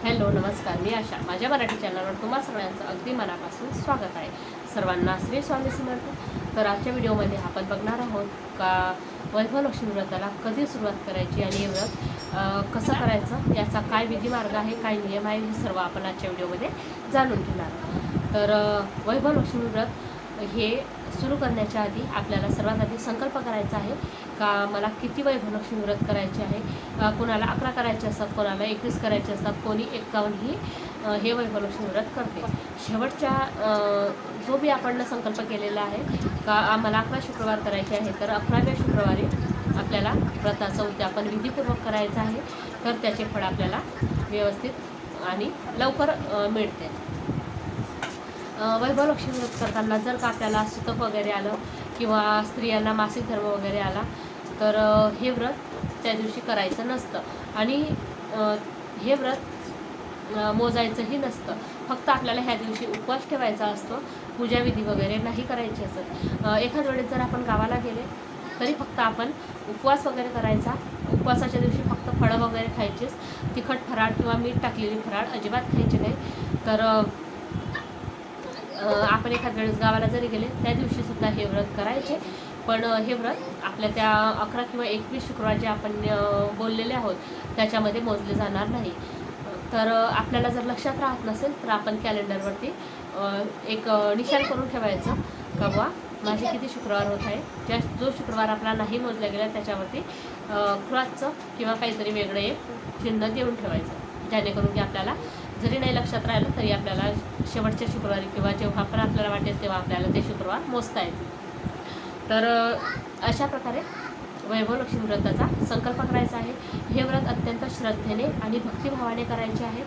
Hello नमस्कार, मी आशा. माझ्या मराठी चॅनलवर तुम्हा सगळ्यांचं अगदी मनापासून स्वागत आहे. सर्वांना श्री स्वामी समर्थ. तर आजच्या व्हिडिओमध्ये आपण बघणार आहोत का वैभव लक्ष्मी व्रताला कधी सुरुवात करायची आणि हे व्रत कसं करायचं, याचा काय विधी मार्ग आहे, काय नियम आहे, हे सर्व आपण आजच्या व्हिडिओमध्ये जाणून घेणार आहोत. तर वैभव लक्ष्मी व्रत हे सुरू करण्याच्या आधी आपल्याला सर्वात आधी संकल्प करायचा आहे का मला किती वैभव लक्ष्मी व्रत करायचे आहे. कोणाला 11 करायचे असतात, कोणाला 21 करायचे असतात, कोणी 51 ही हे वैभव लक्ष्मी व्रत करते. शेवटच्या जो बी आपण संकल्प केलेला आहे का आम्हाला 11 शुक्रवार करायचे आहे, तर 11व्या शुक्रवारी आपल्याला व्रताचं उद्यापन विधीपूर्वक करायचं आहे. तर त्याचे फळ आपल्याला व्यवस्थित आणि लवकर मिळते. वैभव लक्ष्मी व्रत करताना जर का आपल्याला सुतक वगैरे आलं किंवा स्त्रियांना मासिक धर्म वगैरे आला तर हे व्रत त्या दिवशी करायचं नसतं आणि हे व्रत मोजायचंही नसतं. फक्त आपल्याला ह्या दिवशी उपवास ठेवायचा असतो, पूजाविधी वगैरे नाही करायची असत. एखाद वेळेस जर आपण गावाला गेले तरी फक्त आपण उपवास वगैरे करायचा. उपवासाच्या दिवशी फक्त फळं वगैरे खायचीच, तिखट फराळ किंवा मीठ टाकलेली फराळ अजिबात खायचे नाही. तर आपण एखाद वेळेस गावाला जरी गेले त्या दिवशीसुद्धा हे व्रत करायचे. पण हे व्रत आपल्या त्या 11 किंवा 21 शुक्रवार जे आपण बोललेले आहोत त्याच्यामध्ये मोजले जाणार नाही. तर आपल्याला जर लक्षात राहत नसेल तर आपण कॅलेंडरवरती एक निशाण करून ठेवायचं का बुवा माझे किती शुक्रवार होत आहे. जो शुक्रवार आपला नाही मोजला गेला त्याच्यावरती क्रॉसचं किंवा काहीतरी वेगळं एक चिन्ह देऊन ठेवायचं, जेणेकरून की आपल्याला जरी नाही लक्षात राहिलं तरी आपल्याला शेवटच्या शुक्रवारी किंवा जेव्हा पण आपल्याला वाटेल तेव्हा आपल्याला ते शुक्रवार मोजता येतील. तर अशा प्रकारे वैभव लक्ष्मी व्रताचा संकल्प करायचा आहे. हे व्रत अत्यंत श्रद्धेने आणि भक्तिभावाने करायचे आहे.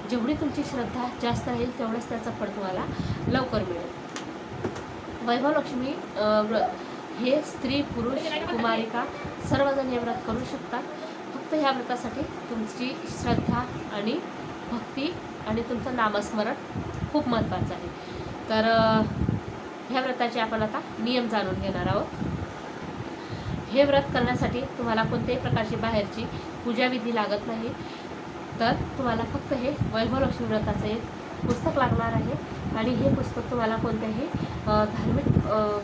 जेवढी तुमची श्रद्धा जास्त राहील तेवढंच त्याचं फळ तुम्हाला लवकर मिळेल. वैभव लक्ष्मी व्रत हे स्त्री पुरुष कुमारिका सर्वजण हे व्रत करू शकतात. फक्त ह्या व्रतासाठी तुमची श्रद्धा आणि भक्ती आणि तुमचं नामस्मरण खूप महत्त्वाचं आहे. तर ह्या व्रताचे आपण आता नियम जाणून घेणार आहोत. हे व्रत करण्यासाठी तुम्हाला कोणत्याही प्रकारची बाहेरची पूजाविधी लागत नाही. तर तुम्हाला फक्त हे वैभव लक्ष्मी व्रताचं एक पुस्तक लागणार आहे आणि हे पुस्तक तुम्हाला कोणत्याही धार्मिक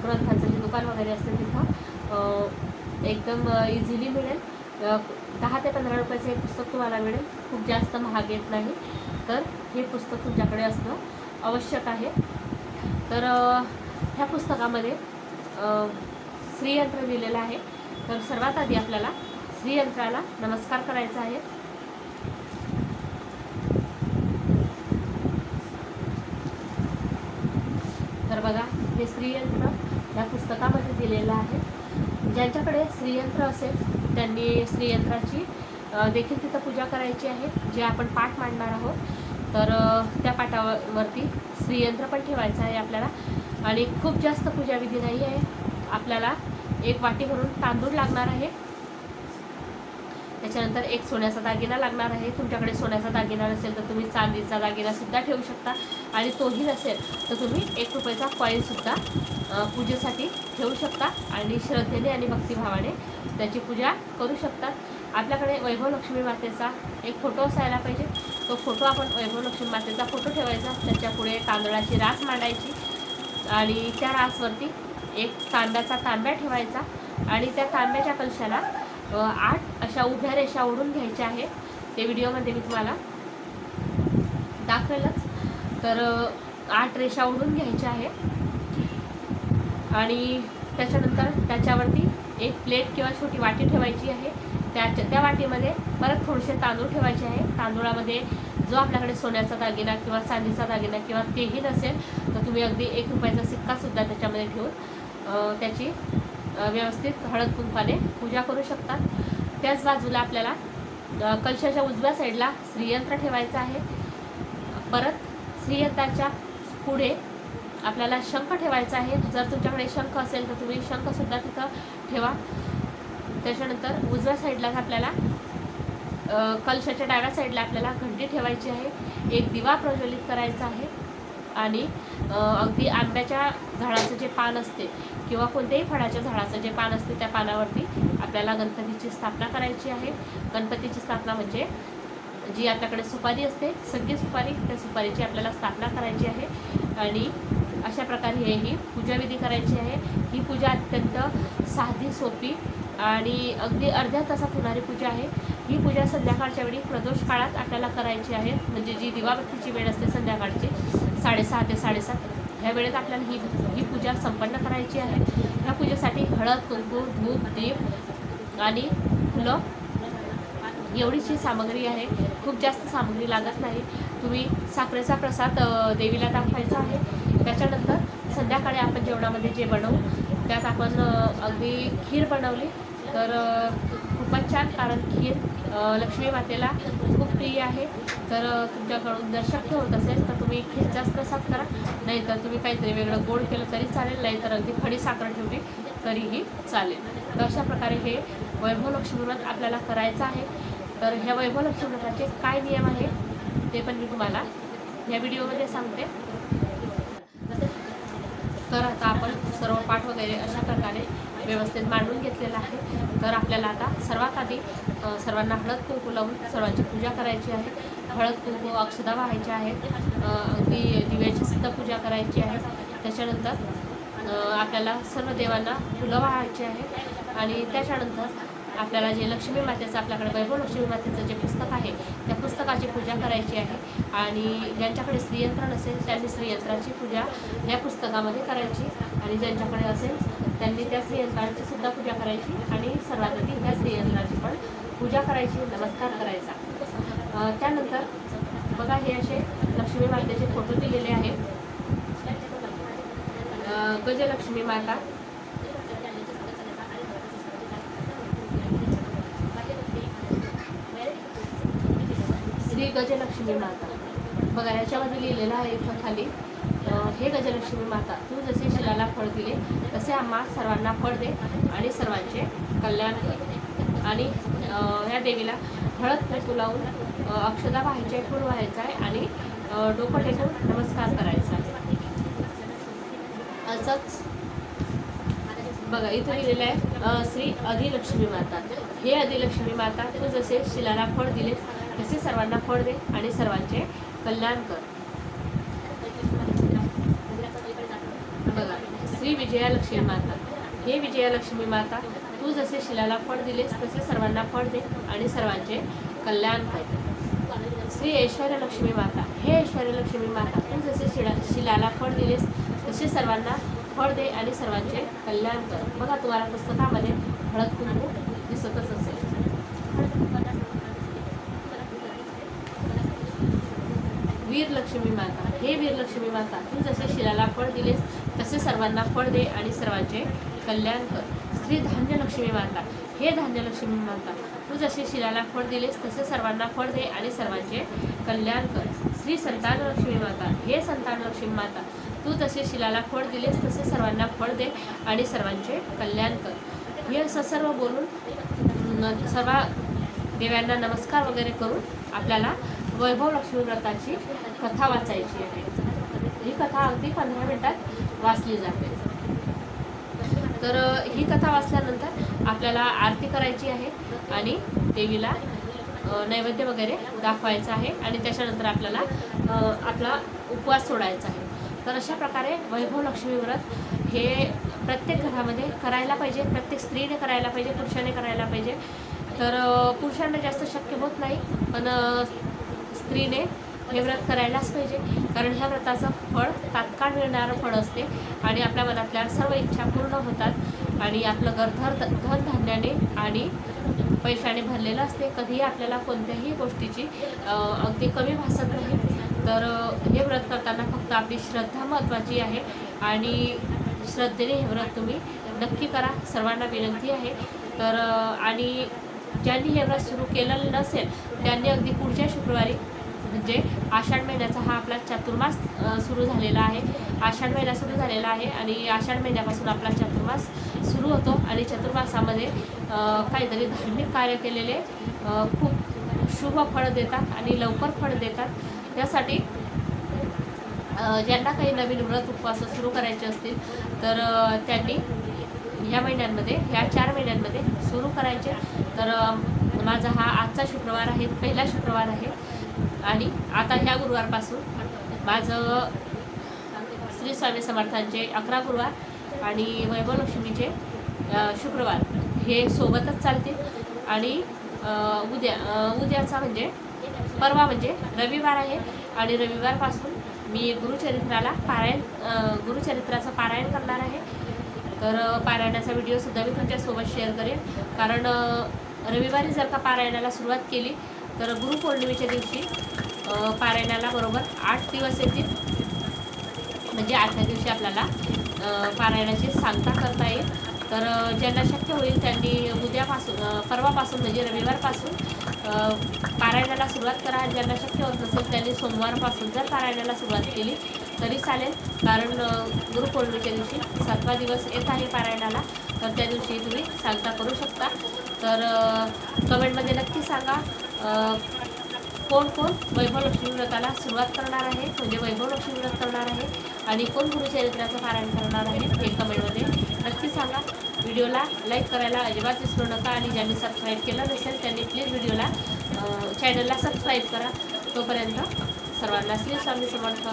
ग्रंथांचं जे दुकान वगैरे असते तिथं एकदम इझिली मिळेल. 10 ते 15 रुपयाचं हे पुस्तक तुम्हाला मिळेल, खूप जास्त महाग येत नाही. तर हे पुस्तक तुमच्याकडे असणं आवश्यक आहे. तर ह्या पुस्तकामध्ये श्रीयंत्र दिलेलं आहे. तर सर्वात आधी आपल्याला श्रीयंत्राला नमस्कार करायचा आहे. तर बघा, हे श्रीयंत्र या पुस्तकामध्ये दिलेलं आहे. ज्यांच्याकडे श्रीयंत्र असेल त्यांनी श्रीयंत्राची देखील तिथं पूजा करायची आहे, जे आपण पाठ मांडणार आहोत. तर त्या पाठावरती श्रीयंत्र पण ठेवायचं आहे आपल्याला. आणि खूप जास्त पूजाविधी नाही आहे. आपल्याला एक वाटी भरून तांदूळ लागणार आहे. त्याच्यानंतर एक सोन्याचा दागिना लागणार आहे. तुमच्याकडे सोन्याचा दागिना नसेल तर तुम्ही चांदीचा दागिनासुद्धा ठेवू शकता. आणि तोही नसेल तर तुम्ही 1 रुपयाचा कॉईनसुद्धा पूजेसाठी ठेवू शकता आणि श्रद्धेने आणि भक्तिभावाने त्याची पूजा करू शकतात. आपल्याकडे वैभव लक्ष्मी मातेचा एक फोटो असायला पाहिजे. तो फोटो आपण वैभव लक्ष्मी मातेचा फोटो ठेवायचा, त्याच्यापुढे तांदळाची रास मांडायची आणि त्या रासवरती एक तांब्याचा तांब्या ठेवायचा आणि त्या तांब्याच्या कलशाला 8 अशा उभ्या रेषा ओढून घ्यायच्या आहे. ते व्हिडिओमध्ये मी तुम्हाला दाखवेलच. तर 8 रेषा ओढून घ्यायच्या आहे आणि त्याच्यानंतर त्याच्यावरती एक प्लेट किंवा छोटी वाटी ठेवायची आहे. त्या वाटीमध्ये परत थोडेसे तांदूळ ठेवायचे आहे. तांदूळामध्ये जो आपल्याकडे सोन्याचा दागिना किंवा चांदीचा दागिना किंवा तेही नसेल तर तुम्ही अगदी 1 रुपयाचा सिक्कासुद्धा त्याच्यामध्ये ठेवून त्याची व्यवस्थित हळद कुंकवाने पूजा करू शकतात. त्याच बाजूला आपल्याला कलशाच्या उजव्या साईडला श्रीयंत्र ठेवायचं आहे. परत श्रीयंत्राच्या पुढे आपल्याला शंख ठेवायचा आहे. जर तुमच्याकडे शंख असेल तर तुम्ही शंखसुद्धा तिथं ठेवा. त्याच्यानंतर उजव्या साईडला आपल्याला कलशाच्या डाव्या साईडला आपल्याला घंटी ठेवायची आहे. एक दिवा प्रज्वलित करायचा आहे आणि अगदी आंब्याच्या झाडाचं जे पान असते किंवा कोणत्याही फळाच्या झाडाचं जे पान असते त्या पानावरती आपल्याला गणपतीची स्थापना करायची आहे. गणपतीची स्थापना म्हणजे जी आपल्याकडे सुपारी असते, सगळी सुपारी, त्या सुपारीची आपल्याला स्थापना करायची आहे आणि अशा प्रकारे ही पूजाविधी करायची आहे। ही पूजा अत्यंत साधी सोपी आणि अगदी अर्ध्या तासात होणारी पूजा आहे। ही पूजा संध्याकाळच्या वेळी प्रदोष काळात आपल्याला करायची आहे, म्हणजे जी दिवाबत्तीची वेळ असते संध्याकाळची 6:30 ते 7:30 ह्या वेळेत आपल्याला ही पूजा संपन्न करायची आहे। ह्या पूजेसाठी हळद, कुंकू, धूप, दीप आणि फुलं एवढीची सामग्री आहे। खूप जास्त सामग्री लागत नाही। तुम्ही साखरेचा प्रसाद देवीला दाखवायचा आहे। त्याच्यानंतर संध्याकाळी आपण जेवणामध्ये जे बनवू त्यात आपण अगदी खीर बनवली तर खूपच छान, कारण खीर लक्ष्मी मातेला खूप प्रिय आहे। तर तुमच्याकडून जर शक्य होत असेल तर तुम्ही खीरचाच प्रसाद करा, नाहीतर तुम्ही काहीतरी वेगळं गोड केलं तरी चालेल, नाहीतर अगदी खडी साखर ठेवली तरीही चालेल। तर अशा प्रकारे हे वैभव लक्ष्मी व्रत आपल्याला करायचं आहे। तर ह्या वैभव लक्ष्मी व्रताचे काय नियम आहे ते पण मी तुम्हाला या व्हिडिओमध्ये सांगते। तर आता आपण सर्व पाठ वगैरे अशा प्रकारे व्यवस्थित मांडून घेतलेला आहे। तर आपल्याला आता सर्वात आधी सर्वांना हळद कुंकू लावून सर्वांची पूजा करायची आहे। हळद कुंकू अक्षदा वाहायच्या आहेत, अगदी दिव्याची सुद्धा पूजा करायची आहे। त्याच्यानंतर आपल्याला सर्व देवांना फुलं वाहायची आहे आणि त्याच्यानंतर आपल्याला जे लक्ष्मी मातेचं आपल्याकडे वैभव लक्ष्मी मातेचं जे पुस्तक आहे त्या पुस्तकाची पूजा करायची आहे आणि ज्यांच्याकडे श्रीयंत्र नसेल त्यांनी श्रीयंत्राची पूजा या पुस्तकामध्ये करायची आणि ज्यांच्याकडे असेल त्यांनी त्या श्रीयंत्राची सुद्धा पूजा करायची आणि सर्वात आधी त्या श्रीयंत्राची पण पूजा करायची, नमस्कार करायचा। त्यानंतर बघा हे असे लक्ष्मी मातेचे फोटो दिलेले आहेत। गजलक्ष्मी माता, श्री गजलक्ष्मी माता, बघा याच्यामध्ये लिहिलेलं आहे इथं खाली, हे गजलक्ष्मी माता तू जसे शिलाला फळ दिले तसे आम्हा सर्वांना फळ दे आणि सर्वांचे कल्याण कर। आणि या देवीला हळद कुंकू लावून अक्षदा वाहायची आहे, फूल व्हायचं आहे आणि डोकं टेकून नमस्कार करायचा आहे। असंच बघा इथं लिहिलेलं आहे श्री अधिलक्ष्मी माता, हे अधिलक्ष्मी माता तू जसे शिलाला फळ दिले तसे सर्वांना फळ दे आणि सर्वांचे कल्याण कर। बघा श्री विजयालक्ष्मी माता, हे विजयालक्ष्मी माता तू जसे शिलाला फळ दिलेस तसे सर्वांना फळ दे आणि सर्वांचे कल्याण कर। श्री ऐश्वर्यलक्ष्मी माता, हे ऐश्वर्यलक्ष्मी माता तू जसे शिलाला फळ दिलेस तसे सर्वांना फळ दे आणि सर्वांचे कल्याण कर। बघा तुम्हाला पुस्तकामध्ये हळद कुंकू दिसतच असेल। वीरलक्ष्मी माता, हे वीरलक्ष्मी माता तू जसे शिलाला फळ दिलेस तसे सर्वांना फळ दे आणि सर्वांचे कल्याण कर। श्री धान्यलक्ष्मी माता, हे धान्यलक्ष्मी माता तू जसे शिलाला फळ दिलेस तसे सर्वांना फळ दे आणि सर्वांचे कल्याण कर। श्री संतानलक्ष्मी माता, हे संतानलक्ष्मी माता तू जसे शिलाला फळ दिलेस तसे सर्वांना फळ दे आणि सर्वांचे कल्याण कर। हे असं सर्व बोलून सर्व देवांना नमस्कार वगैरे करून आपल्याला वैभव लक्ष्मी व्रताची कथा वाचायची आहे। ही कथा अगदी 15 मिनिटात वाचली जाते। तर ही कथा वाचल्यानंतर आपल्याला आरती करायची आहे आणि देवीला नैवेद्य वगैरे दाखवायचा आहे आणि त्याच्यानंतर आपल्याला आपला उपवास सोडायचा आहे। तर अशा प्रकारे वैभव लक्ष्मी व्रत हे प्रत्येक घरामध्ये करायला पाहिजे, प्रत्येक स्त्रीने करायला पाहिजे, पुरुषाने करायला पाहिजे। तर पुरुषांना जास्त शक्य होत नाही, पण स्त्रीने हे व्रत करायलाच पाहिजे, कारण ह्या व्रताचं फळ तात्काळ मिळणारं फळ असते आणि आपल्या मनातल्या सर्व इच्छा पूर्ण होतात आणि आपलं घर धनधान्याने आणि पैशाने भरलेलं असते। कधीही आपल्याला कोणत्याही गोष्टीची अगदी कमी भासत नाही। तर हे व्रत करताना फक्त आपली श्रद्धा महत्त्वाची आहे आणि श्रद्धेने हे व्रत तुम्ही नक्की करा, सर्वांना विनंती आहे। तर आणि ज्यांनी हे व्रत सुरू केलेलं नसेल त्यांनी अगदी पुढच्या शुक्रवारी, म्हणजे आषाढ महिन्याचा हा आपला चातुर्मास सुरू झालेला आहे। आषाढ महिना सुरू झालेला आहे आणि आषाढ महिन्यापासून आपला चातुर्मास सुरू होतो आणि चतुर्मासामध्ये काहीतरी धार्मिक कार्य केलेले खूप शुभ फळ देतात आणि लवकर फळ देतात। त्यासाठी ज्यांना काही नवीन व्रत उपवास सुरू करायचे असतील तर त्यांनी ह्या महिन्यांमध्ये, ह्या 4 महिन्यांमध्ये सुरू करायचे। तर माझा हा आजचा शुक्रवार आहे, पहिला शुक्रवार आहे आणि आता ह्या गुरुवारपासून माझं श्री स्वामी समर्थांचे 11 गुरुवार आणि वैभव लक्ष्मीचे शुक्रवार हे सोबतच चालतील आणि उद्याचा म्हणजे परवा म्हणजे रविवार आहे आणि रविवारपासून मी गुरुचरित्राचं पारायण करणार आहे। तर पारायणाचा व्हिडिओसुद्धा मी तुमच्यासोबत शेअर करेन, कारण रविवारी जर का पारायणाला सुरुवात केली तर गुरुपौर्णिमेच्या दिवशी पारायणाला बरोबर 8 दिवस येतील, म्हणजे 8व्या दिवशी आपल्याला पारायणाची सांगता करता येईल। तर ज्यांना शक्य होईल त्यांनी परवापासून म्हणजे रविवारपासून पारायणाला सुरुवात करा। ज्यांना शक्य होत नसेल त्यांनी सोमवारपासून जर पारायणाला सुरुवात केली तरी चालेल, कारण गुरुपौर्णिमेच्या दिवशी 7वा दिवस येत आहे पारायणाला, तर त्या दिवशी तुम्ही सांगता करू शकता। तर कमेंटमध्ये नक्की सांगा कोण कोण वैभव लक्ष्मी व्रताला सुरुवात करणार आहे, म्हणजे वैभव लक्ष्मी व्रत करणार आहे आणि कोण गुरुचरित्राचं पारायण करणार आहे हे कमेंटमध्ये नक्की सांगा। व्हिडिओला लाईक करायला अजिबात विसरू नका आणि ज्यांनी सबस्क्राईब केलं नसेल त्यांनी प्लीज चॅनलला सबस्क्राईब करा। तोपर्यंत सर्वांना श्री स्वामी समर्थ।